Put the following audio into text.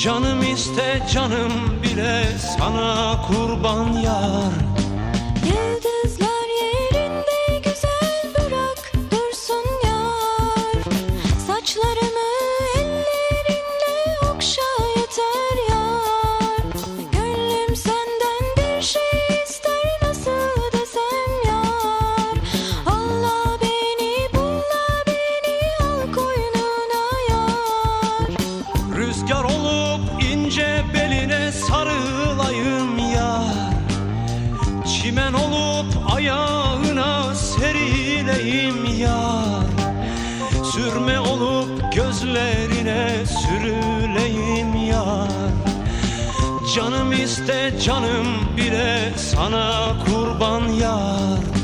Canım iste canım bile sana kurban yar. Yıldızlar yerinde güzel bırak dursun yar. Saçlarımı ellerinle okşa yeter yar. Gönlüm senden bir şey ister, nasıl desem yar. Allah beni bulla beni al koynuna yar. Rüzgar olup ince beline sarılayım yar. Çimen olup ayağına serileyim yar. Sürme olup gözlerine sürüleyim yar. Canım iste canım bile sana kurban yar.